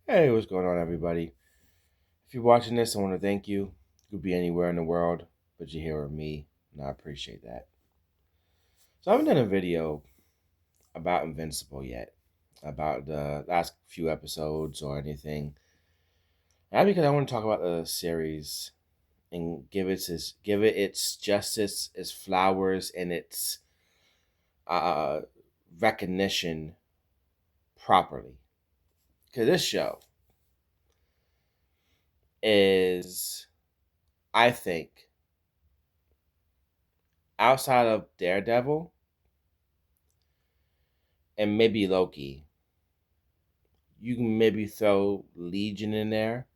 Hey, what's going on, everybody? If you're watching this, I want to thank you. You could be anywhere in the world, but you're here with me, and I appreciate that. So, I haven't done a video about Invincible yet, about the last few episodes or anything. Not because I want to talk about the series and give it its justice, its flowers, and its uh, recognition properly. Because this show is, I think, outside of Daredevil and maybe Loki. You can maybe throw Legion in there.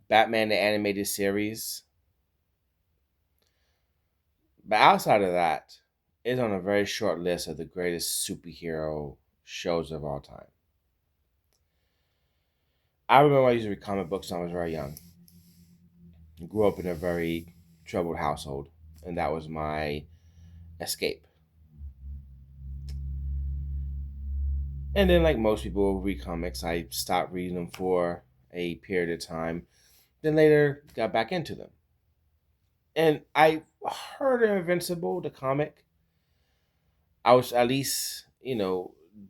Batman the animated series. But outside of that, it's on a very short list of the greatest superhero shows of all time. I remember I used to read comic books when I was very young. I grew up in a very troubled household, and that was my escape. And then, like most people who read comics, I stopped reading them for a period of time, then later got back into them. And I heard of Invincible, the comic. I was at least,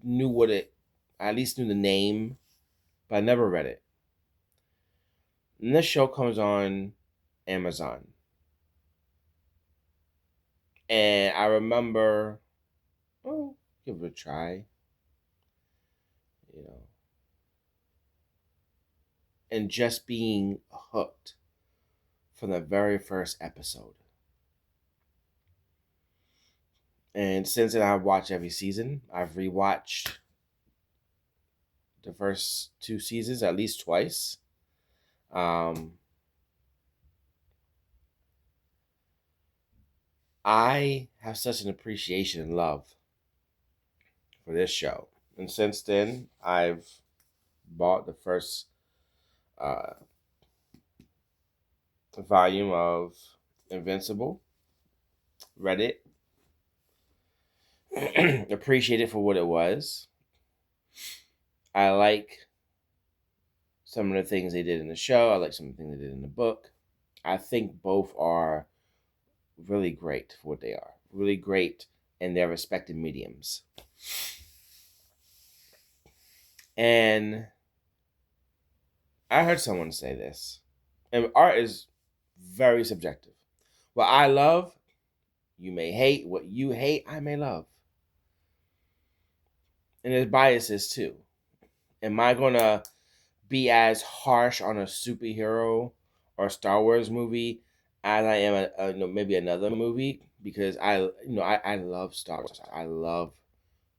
knew what it, I at least knew the name, but I never read it. And this show comes on Amazon. And I remember, oh, give it a try, you know, and just being hooked from the very first episode. And since then, I've watched every season. I've rewatched the first two seasons at least twice. Um, I have such an appreciation and love for this show. And since then, I've bought the first uh, volume of Invincible, read it, appreciate it for what it was. I like some of the things they did in the show. I like some of the things they did in the book. I think both are really great for what they are. Really great in their respective mediums. And I heard someone say this. And art is very subjective. What I love, you may hate. What you hate, I may love. And there's biases too. Am I gonna be as harsh on a superhero or Star Wars movie as I am maybe another movie? Because I love Star Wars. I love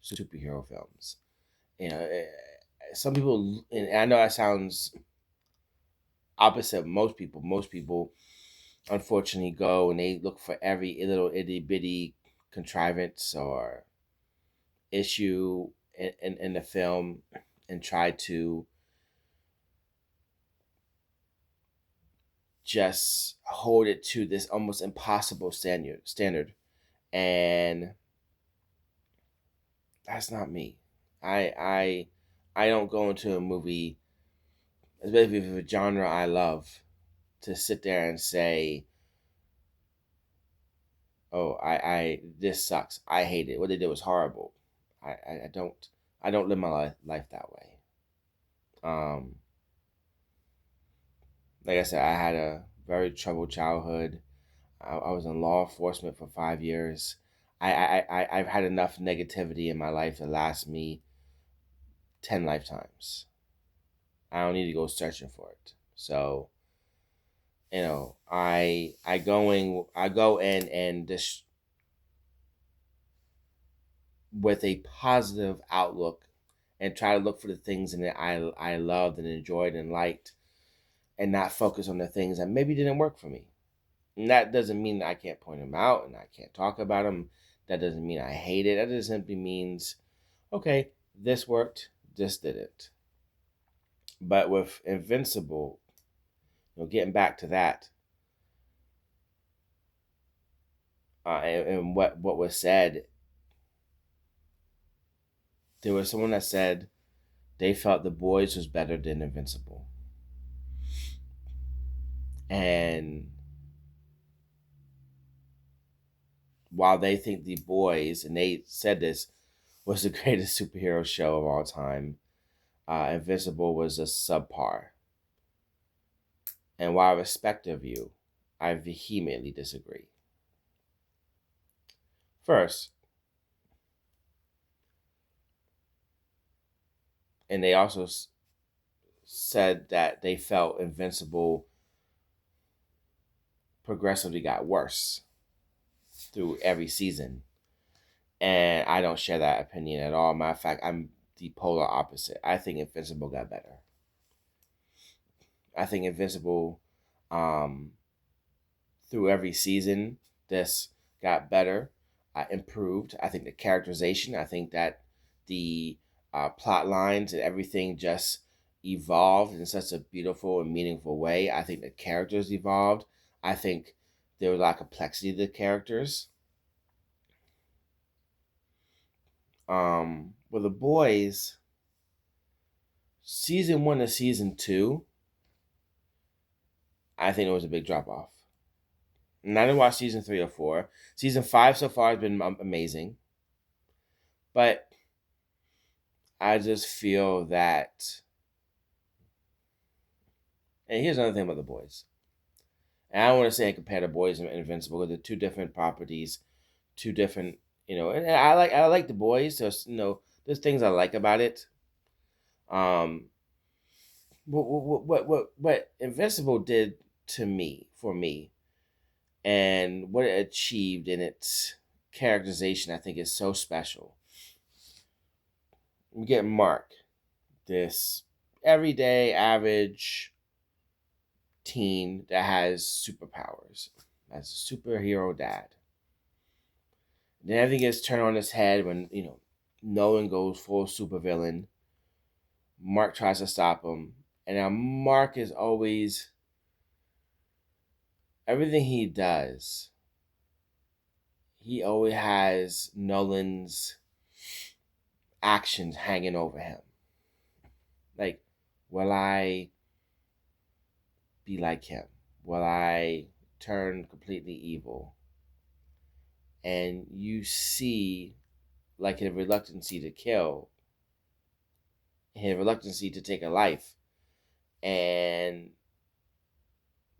superhero films. Some people, and I know that sounds opposite of most people. Most people unfortunately go and they look for every little itty bitty contrivance or issue in the film and try to just hold it to this almost impossible standard, and that's not me. I don't go into a movie, especially if it's a genre I love, to sit there and say, oh, I this sucks, I hate it, what they did was horrible. I don't live my life that way. um like I said, I had a very troubled childhood. I was in law enforcement for 5 years. I've had enough negativity in my life to last me 10 lifetimes. I don't need to go searching for it. So I go in and this with a positive outlook and try to look for the things in it I loved and enjoyed and liked, and not focus on the things that maybe didn't work for me. And that doesn't mean that I can't point them out and I can't talk about them. That doesn't mean I hate it. That just simply means, okay, this worked, this didn't. But with Invincible, getting back to that, and what was said, there was someone that said They felt The Boys was better than Invincible. And while they think The Boys, and they said this, was the greatest superhero show of all time, Invincible was a subpar. And while I respect their view, I vehemently disagree. First, and they also said that they felt Invincible progressively got worse through every season. And I don't share that opinion at all. Matter of fact, I'm the polar opposite. I think Invincible got better. I think Invincible, um, through every season, this got better, improved. I think the characterization, I think that the plot lines and everything just evolved in such a beautiful and meaningful way. I think the characters evolved. I think there was a lot of complexity to the characters. With The Boys, season 1 to season 2, I think it was a big drop off. And I didn't watch season 3 or 4. Season 5 so far has been amazing. But I just feel that. And here's another thing about The Boys. And I don't want to say compare The Boys and Invincible because they're two different properties, two different, and I like The Boys. There's things I like about it. Um, what Invincible did to me, for me, and what it achieved in its characterization, I think is so special. We get Mark, this everyday average teen that has superpowers, as a superhero dad. Then everything gets turned on its head when Nolan goes full supervillain. Mark tries to stop him, and now Mark is always, everything he does, he always has Nolan's actions hanging over him. Like, will I be like him? Will I turn completely evil? And you see, like, his reluctancy to kill, his reluctancy to take a life. And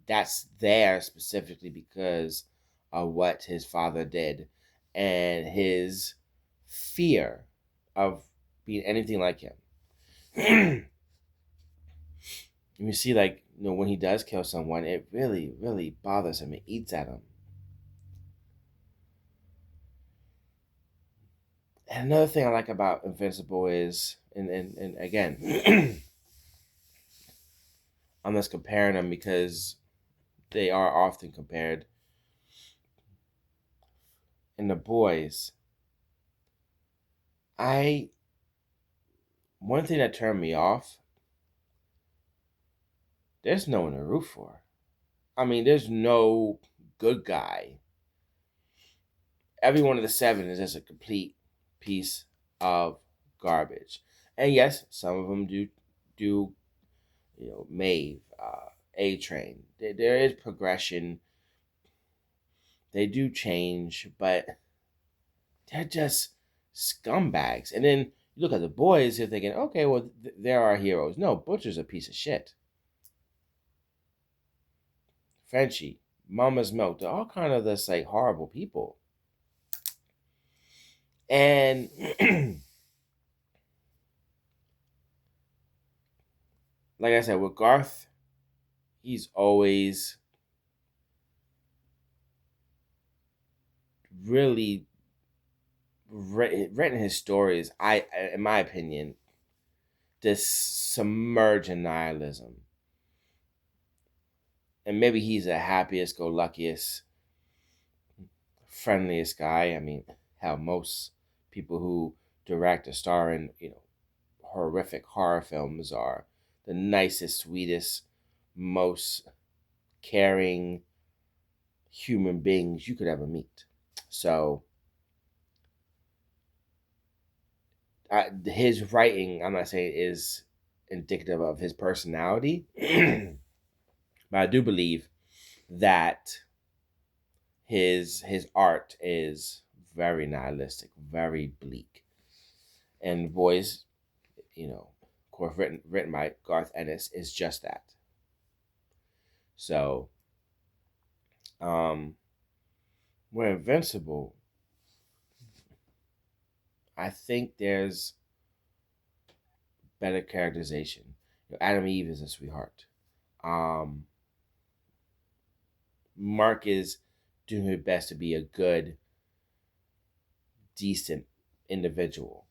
that's there specifically because of what his father did and his fear of being anything like him. You see, like, when he does kill someone, it really, really bothers him. It eats at him. And another thing I like about Invincible is, and again, I'm just comparing them because they are often compared. In The Boys, I one thing that turned me off, there's no one to root for. I mean, there's no good guy. Every one of the seven is just a complete piece of garbage. And yes, some of them do Maeve, A Train. There is progression. They do change, but they're just scumbags. And then you look at The Boys, you're thinking, okay, well, there are heroes. No, Butcher's a piece of shit. Frenchie, Mama's Milk, they're all kind of this like horrible people. And like I said, with Garth, he's always really written his stories. In my opinion, this submerge in nihilism. And maybe he's the happiest, go luckiest, friendliest guy. I mean, hell, most people who direct or star in horrific horror films are the nicest, sweetest, most caring human beings you could ever meet. So his writing, I'm not saying is indicative of his personality, but I do believe that his art is very nihilistic, very bleak, and voice, of course, written by Garth Ennis, is just that. So, um, we're Invincible. I think there's better characterization. Adam Eve is a sweetheart. Um, Mark is doing his best to be a good, decent individual.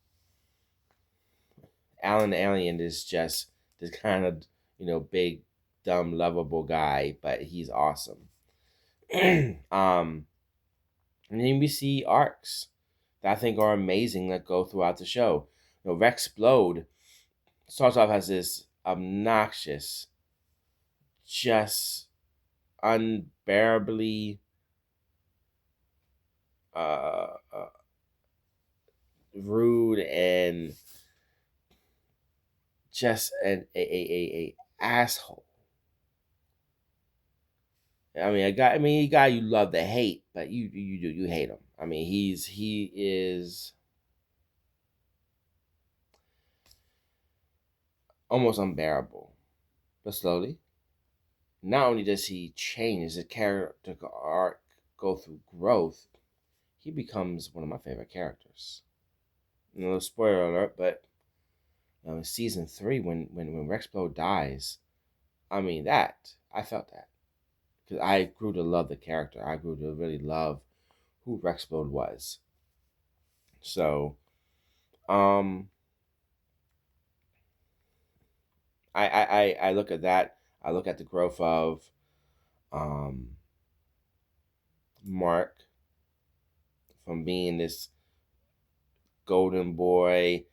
Alan the Alien is just this kind of, big, dumb, lovable guy, but he's awesome. And then we see arcs that I think are amazing that go throughout the show. Rex Blode starts off as this obnoxious, just unbearably rude and just a asshole. I mean, a guy you love to hate, but you hate him. I mean, he is almost unbearable. But slowly, not only does he change his character arc, go through growth, he becomes one of my favorite characters. Spoiler alert, but in season 3, when Rex Blow dies, I mean that I felt that because I grew to love the character. I grew to really love who Rex Blow was. So, um, I look at that. I look at the growth of um Mark from being this golden boy,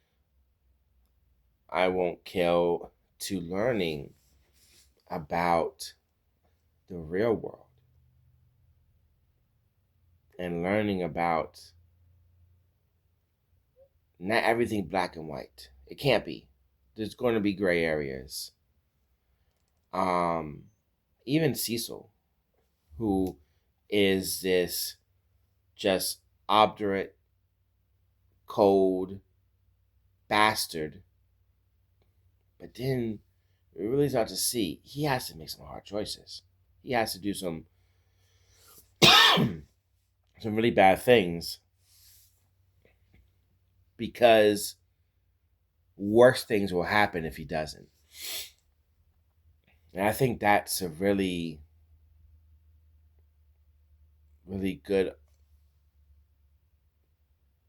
I won't kill, to learning about the real world and learning about not everything black and white. It can't be. There's going to be gray areas. Um, Even Cecil, who is this just obdurate, cold bastard, but then we really start to see he has to make some hard choices. He has to do some some really bad things because worse things will happen if he doesn't. And I think that's a really, really good.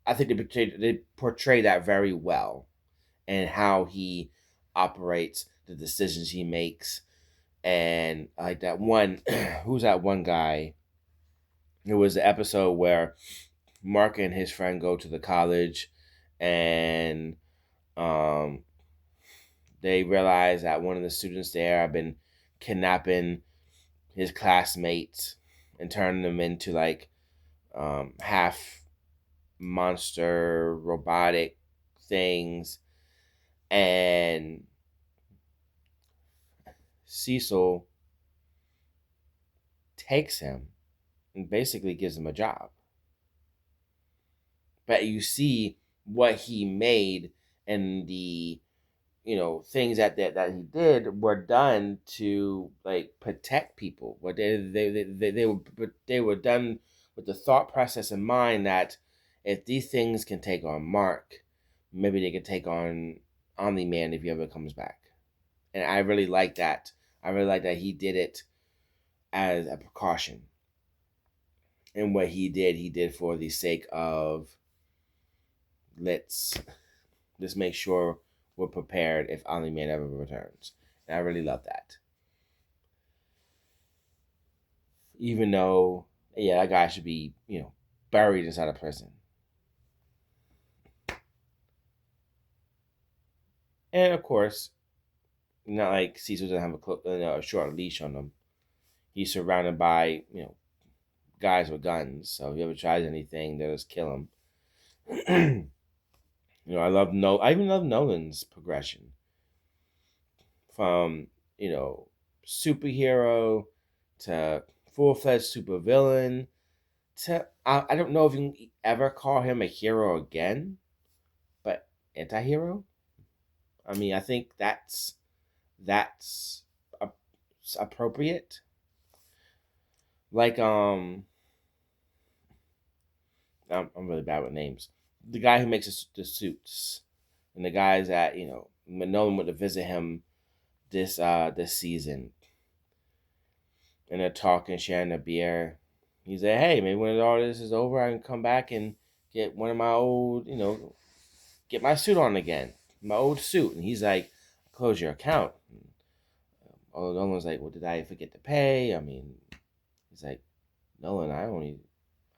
I think they portray that very well, and how he operates, the decisions he makes, and like that one. Who's that one guy? It was the episode where Mark and his friend go to the college, and um, they realize that one of the students there have been kidnapping his classmates and turning them into like half monster robotic things. And Cecil takes him and basically gives him a job. But you see what he made, and the things that he did were done to like protect people. But they were done with the thought process in mind that if these things can take on Mark, maybe they can take on Omni Man if he ever comes back. And I really like that. I really like that he did it as a precaution. And what he did for the sake of let's make sure we're prepared if Omni Man ever returns. And I really love that. Even though, yeah, that guy should be, buried inside a prison. And of course, not like Caesar doesn't have a short leash on him. He's surrounded by, guys with guns. So if he ever tries anything, they'll just kill him. I even love Nolan's progression from you know superhero to full fledged supervillain to I don't know if you can ever call him a hero again, but anti-hero. I mean, I think that's a- appropriate. Like I'm really bad with names. The guy who makes the suits, and the guys that when Nolan went to visit him this season, and they're talking, sharing a beer. He said, "Hey, maybe when all this is over, I can come back and get one of my old, get my suit on again, my old suit." And he's like, "Close your account." Oh, Nolan's like, "Well, did I forget to pay?" I mean, he's like, "Nolan, I only,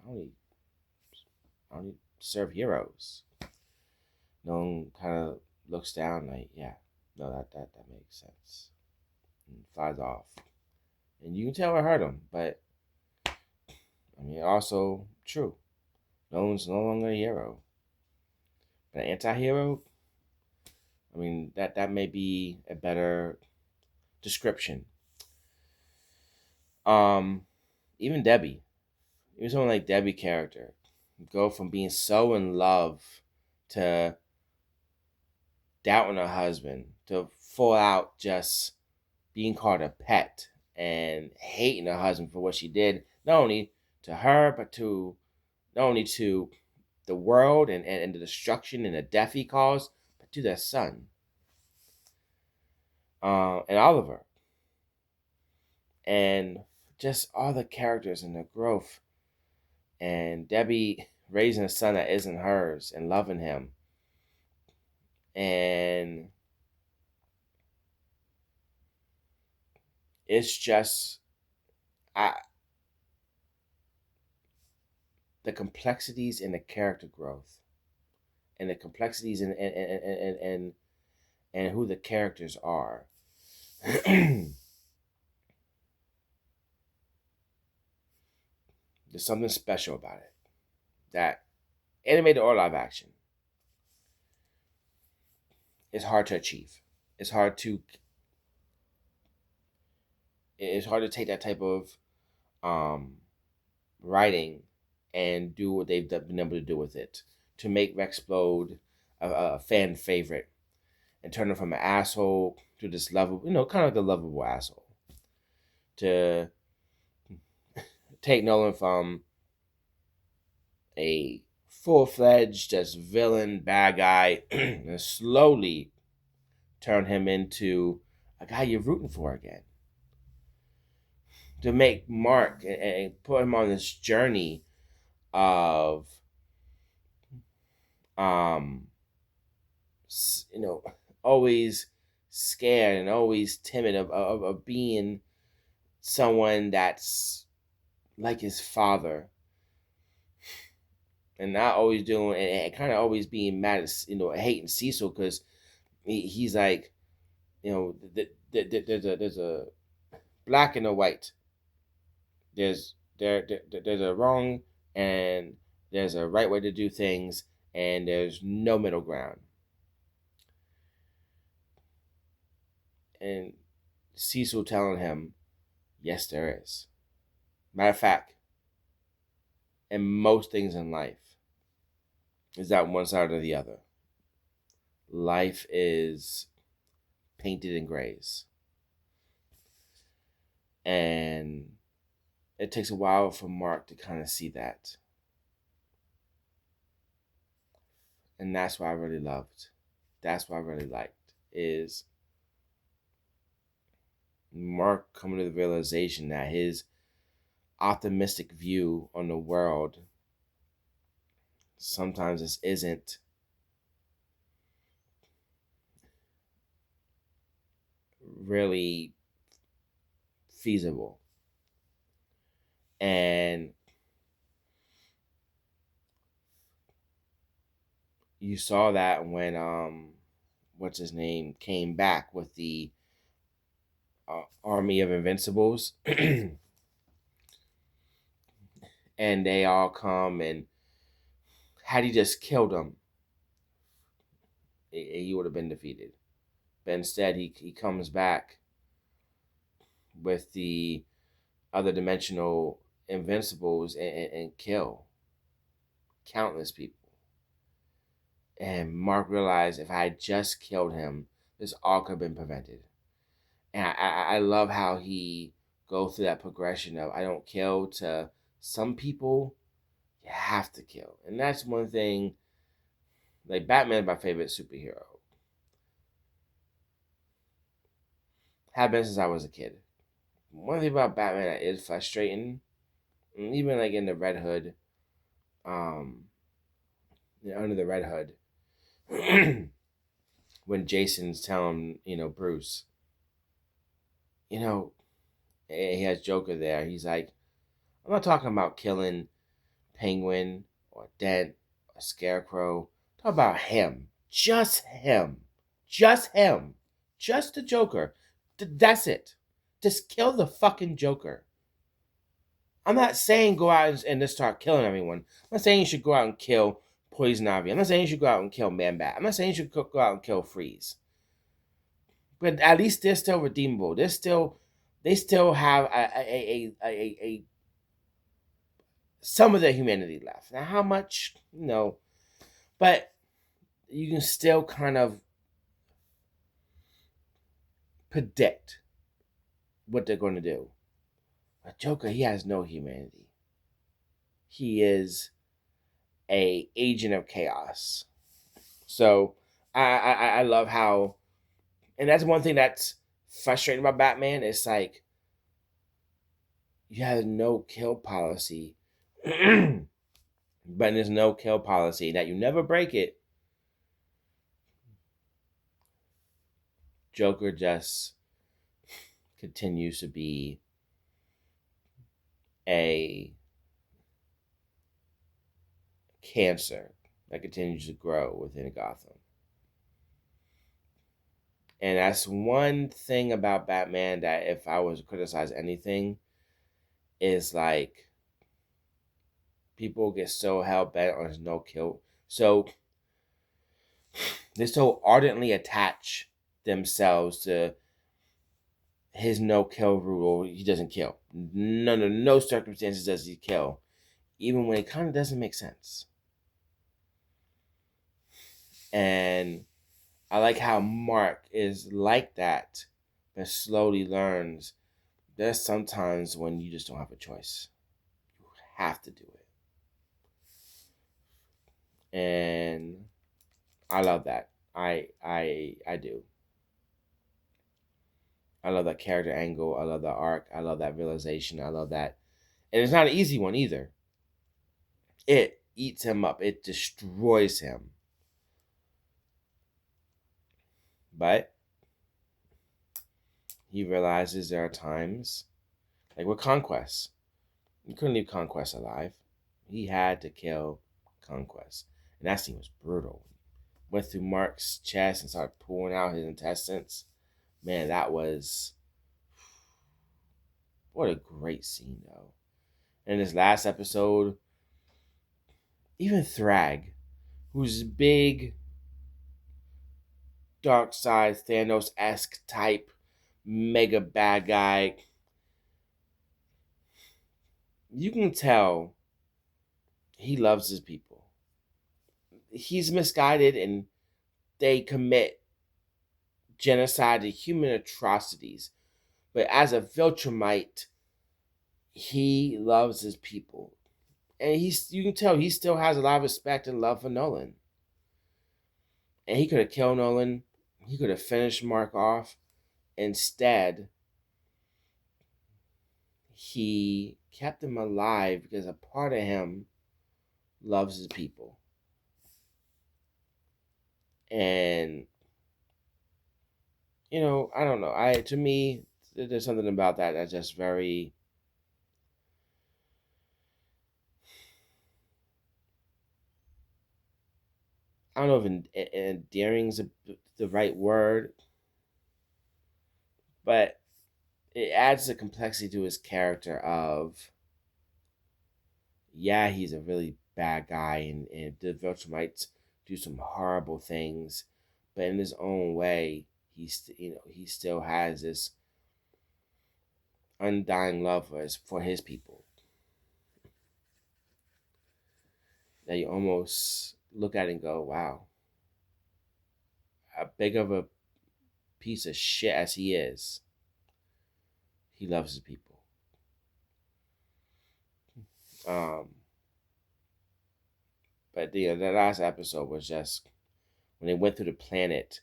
I only serve heroes." Nolan kind of looks down, like, "Yeah, no, that makes sense," and flies off. And you can tell it hurt him, but I mean, also true. Nolan's no longer a hero, but an anti-hero. I mean, that may be a better description. Um, even Debbie, even someone like Debbie character, go from being so in love to doubting her husband to full out just being called a pet and hating her husband for what she did, not only to her but to not only to the world and the destruction and the death he caused, but to their son, and Oliver, and just all the characters and the growth, and Debbie raising a son that isn't hers and loving him, and it's just I, the complexities in the character growth and the complexities and who the characters are. There's something special about it that animated or live action is hard to achieve. It's hard to it's hard to take that type of um, writing and do what they've been able to do with it to make Rex Explode a fan favorite and turn him from an asshole to this level, kind of like a lovable asshole. To take Nolan from a full fledged just villain bad guy and slowly turn him into a guy you're rooting for again. To make Mark and put him on this journey of um you know always scared and always timid of being someone that's like his father, and not always doing and kind of always being mad at hating Cecil because he's like there's a black and a white, there's a wrong and there's a right way to do things, and there's no middle ground. And Cecil telling him, yes, there is. Matter of fact, in most things in life, is that one side or the other. Life is painted in grays. And it takes a while for Mark to kind of see that. And that's what I really loved. That's what I really liked is Mark coming to the realization that his optimistic view on the world sometimes this isn't really feasible. And you saw that when what's his name came back with the army of Invincibles, and they all come, and had he just killed them, he would have been defeated. But instead, he comes back with the other dimensional Invincibles and kill countless people. And Mark realized if I had just killed him, this all could have been prevented. And I love how he goes through that progression of I don't kill to some people you have to kill. And that's one thing, like Batman is my favorite superhero. Have been since I was a kid. One thing about Batman that is frustrating, and even like in the Red Hood, um, under the Red Hood, when Jason's telling, Bruce, you know, he has Joker there. He's like, I'm not talking about killing Penguin or Dent or Scarecrow. Talk about him. Just him. Just him. Just the Joker. That's it. Just kill the fucking Joker. I'm not saying go out and just start killing everyone. I'm not saying you should go out and kill Poison Ivy. I'm not saying you should go out and kill Man Bat. I'm not saying you should go out and kill Freeze. But at least they're still redeemable. They still have a some of their humanity left. Now, how much? No, but you can still kind of predict what they're going to do. But Joker, he has no humanity. He is a agent of chaos. So I love how, and that's one thing that's frustrating about Batman. It's like you have no kill policy, but there's no kill policy that you never break it. Joker just continues to be a cancer that continues to grow within Gotham. And that's one thing about Batman that if I was to criticize anything, is like people get so hell bent on his no kill. So they so ardently attach themselves to his no kill rule. He doesn't kill. No circumstances does he kill, even when it kind of doesn't make sense. And I like how Mark is like that, but slowly learns there's sometimes when you just don't have a choice. You have to do it. And I love that. I do. I love that character angle. I love the arc. I love that realization. I love that. And it's not an easy one either. It eats him up. It destroys him. But he realizes there are times, like with Conquest, you couldn't leave Conquest alive. He had to kill Conquest. And that scene was brutal. Went through Mark's chest and started pulling out his intestines. Man, that was... What a great scene, though. And this last episode, even Thrag, who's big, dark side, Thanos-esque type, mega bad guy, you can tell he loves his people. He's misguided and they commit genocide and human atrocities. But as a Viltrumite, he loves his people. And you can tell he still has a lot of respect and love for Nolan. And he could have killed Nolan. He could have finished Mark off. Instead, he kept him alive because a part of him loves his people. And I don't know. To me, there's something about that that's just very... I don't know if endearing is the right word, but it adds a complexity to his character of, yeah, he's a really bad guy, and the Viltrumites do some horrible things, but in his own way, he still has this undying love for his people that you almost look at and go, wow, how big of a piece of shit as he is, he loves his people. Um, but the last episode was just when they went through the planet,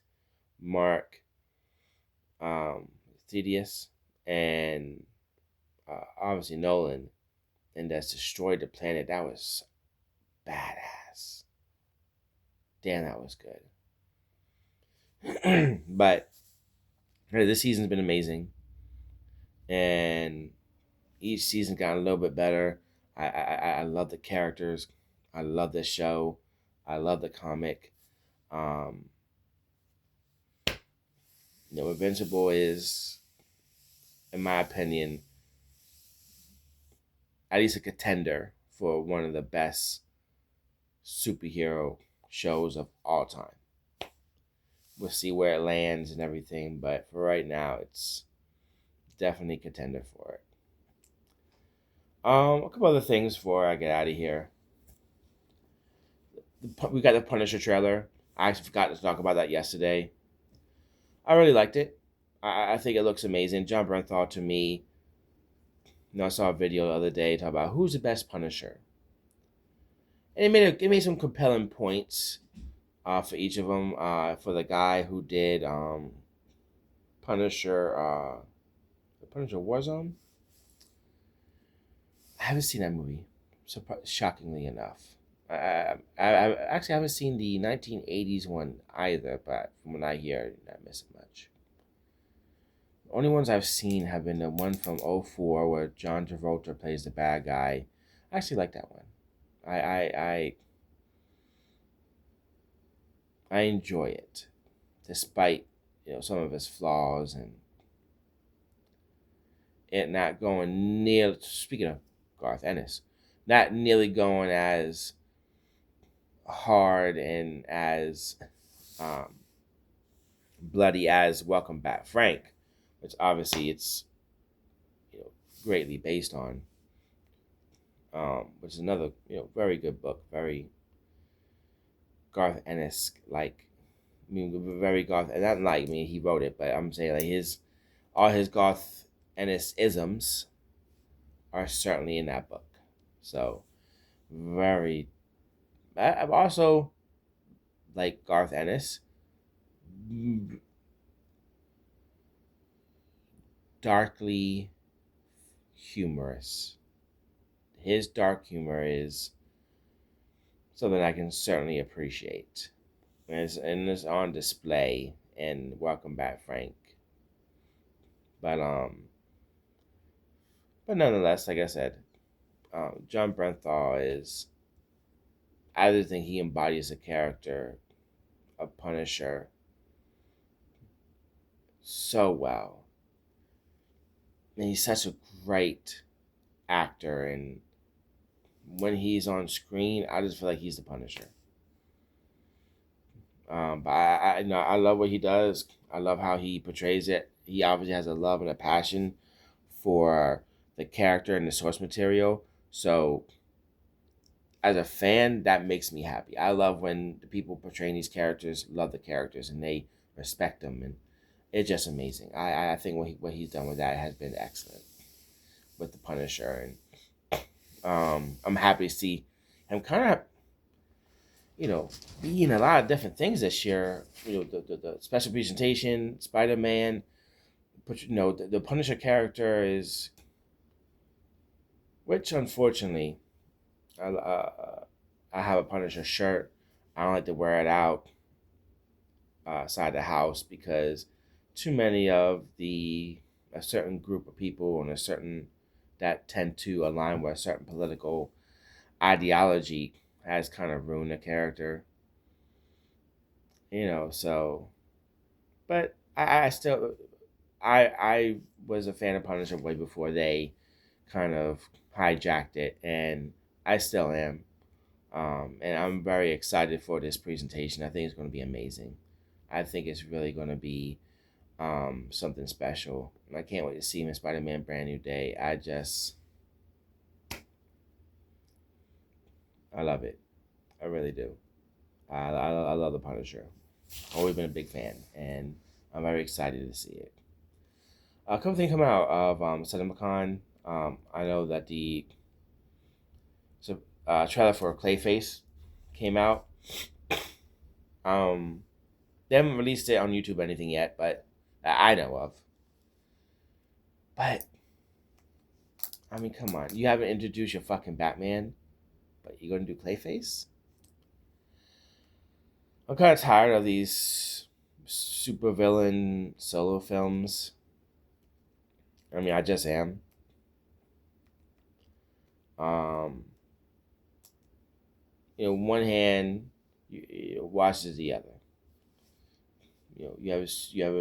Mark, um, Thaddeus, and obviously Nolan, and that's destroyed the planet. That was badass. Damn, that was good. But hey, this season's been amazing, and each season got a little bit better. I love the characters. I love the show. I love the comic. Um, Invincible is, in my opinion, at least a contender for one of the best superhero shows of all time. We'll see where it lands and everything, but for right now, it's definitely a contender for it. A couple other things before I get out of here. We got the Punisher trailer. I actually forgot to talk about that yesterday. I really liked it. I think it looks amazing. John Bernthal, to me, I saw a video the other day talking about who's the best Punisher, and it made some compelling points for each of them. For the guy who did Punisher, the Punisher Warzone. I haven't seen that movie. Shockingly enough, I actually haven't seen the 1980s one either. But from what I hear, I'm not missing much. The only ones I've seen have been the one from '04 where John Travolta plays the bad guy. I actually like that one. I I I, I enjoy it, despite some of its flaws and it not going near. Speaking of Garth Ennis, not nearly going as hard and as um, bloody as Welcome Back Frank, which obviously it's you know greatly based on, which is another very good book, very Garth Ennis like. I mean, very Garth, and not like me. He wrote it, but I'm saying like all his Garth Ennis isms are certainly in that book. So very. I've also like Garth Ennis, darkly humorous. His dark humor is something I can certainly appreciate. And it's on display in Welcome Back Frank. But nonetheless, like I said, John Bernthal is, I just think he embodies the character of Punisher so well. And he's such a great actor, and when he's on screen, I just feel like he's the Punisher. But I love what he does. I love how he portrays it. He obviously has a love and a passion for the character and the source material. So as a fan, that makes me happy. I love when the people portraying these characters love the characters and they respect them, and it's just amazing. I think what he's done with that has been excellent with the Punisher, and I'm happy to see him kind of being a lot of different things this year. The special presentation, Spider Man, but the Punisher character is, which unfortunately, I have a Punisher shirt. I don't like to wear it out outside the house because too many of a certain group of people and a certain that tend to align with a certain political ideology has kind of ruined the character. So but I still I was a fan of Punisher way before they kind of hijacked it, and I still am. And I'm very excited for this presentation. I think it's going to be amazing. I think it's really going to be something special. And I can't wait to see him in Spider-Man: Brand New Day. I love it. I really do. I love the Punisher. Always been a big fan, and I'm very excited to see it. A couple things coming out of CinemaCon. I know that the so, trailer for Clayface came out. Um, they haven't released it on YouTube or anything yet, but that I know of. But I mean, come on, you haven't introduced your fucking Batman, but you're gonna do Clayface? I'm kind of tired of these supervillain solo films. I mean, I just am. Um, one hand washes the other. You have a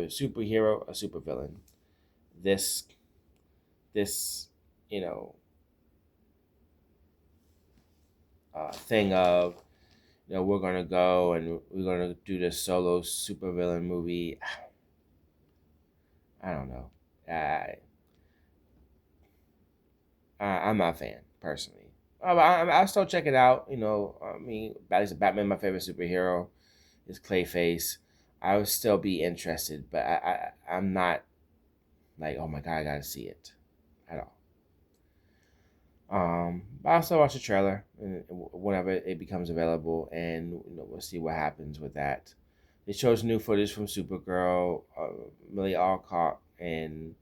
superhero, a supervillain. This this you know thing of we're gonna go and we're gonna do this solo supervillain movie. I don't know. I'm not a fan personally. I'll still check it out. I mean, Batman, my favorite superhero, is Clayface. I would still be interested, but I'm not like, oh my god, I gotta see it at all. But I'll still watch the trailer whenever it becomes available, and we'll see what happens with that. It shows new footage from Supergirl, Millie Alcock, and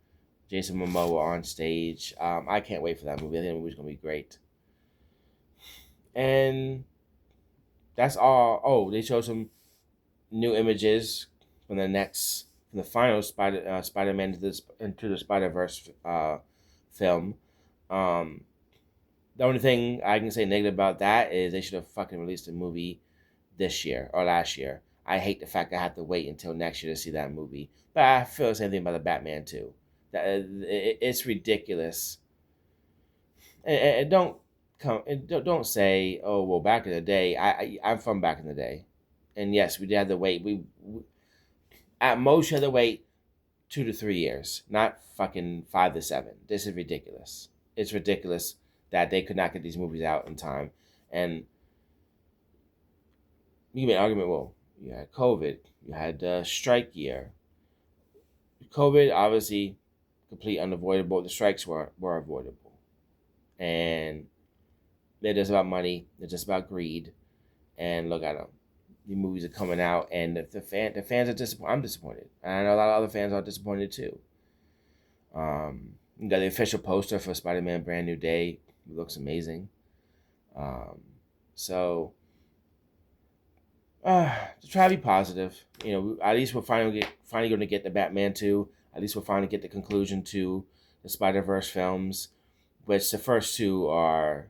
Jason Momoa on stage. I can't wait for that movie. I think the movie's gonna be great. And that's all. Oh, they showed some new images from the final Spider-Man into the Spider-Verse film. Um, the only thing I can say negative about that is they should have fucking released a movie this year or last year. I hate the fact I have to wait until next year to see that movie. But I feel the same thing about the Batman too. That it's ridiculous. And don't say, oh well, back in the day. I'm from back in the day, and yes, we did have to wait. We at most you had to wait 2 to 3 years, not fucking 5 to 7. This is ridiculous. It's ridiculous that they could not get these movies out in time, and you can make an argument. Well, you had COVID, you had the strike year. COVID obviously complete unavoidable. The strikes were avoidable, and they're just about money. They're just about greed. And look at them. The movies are coming out, and the fans are disappointed. I'm disappointed, and I know a lot of other fans are disappointed too. You got the official poster for Spider-Man: Brand New Day. It looks amazing. Um, so to try to be positive, at least we're finally going to get the Batman 2. At least we're finally get the conclusion to the Spider-Verse films, which the first two are,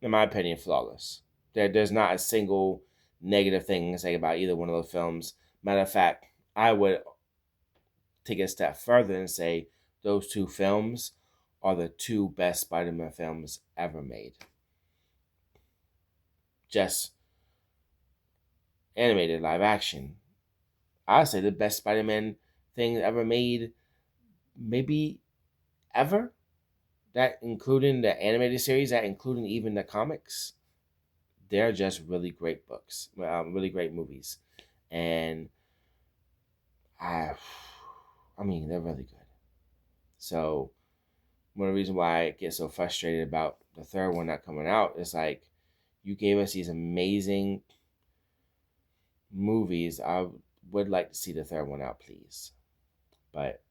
in my opinion, flawless. There's not a single negative thing to say about either one of those films. Matter of fact, I would take it a step further and say those two films are the two best Spider-Man films ever made. Just animated live action. I'd say the best Spider-Man thing ever made, maybe ever. That including the animated series, that including even the comics. They're just really great books, really great movies, and I, I mean, they're really good. So one of the reasons why I get so frustrated about the third one not coming out is like, you gave us these amazing movies. I would like to see the third one out, please. But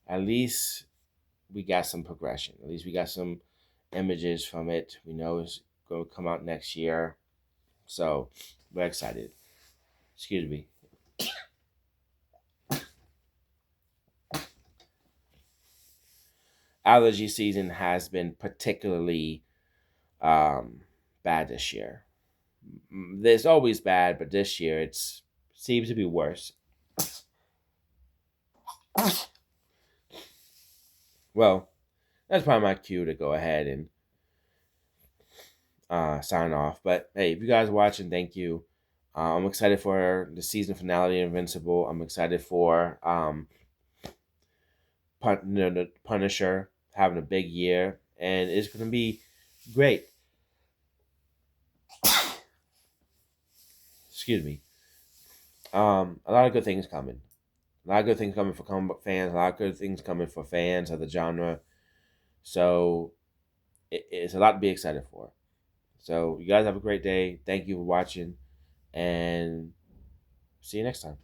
at least we got some progression. At least we got some images from it. We know it's going to come out next year. So we're excited. Excuse me. Allergy season has been particularly bad this year. It's always bad, but this year it seems to be worse. Well, that's probably my cue to go ahead and sign off. But hey, if you guys are watching, thank you. I'm excited for the season finale of Invincible. I'm excited for the Punisher having a big year, and it's going to be great. Excuse me. A lot of good things coming. A lot of good things coming for comic book fans. A lot of good things coming for fans of the genre. So it's a lot to be excited for. So you guys have a great day. Thank you for watching, and see you next time.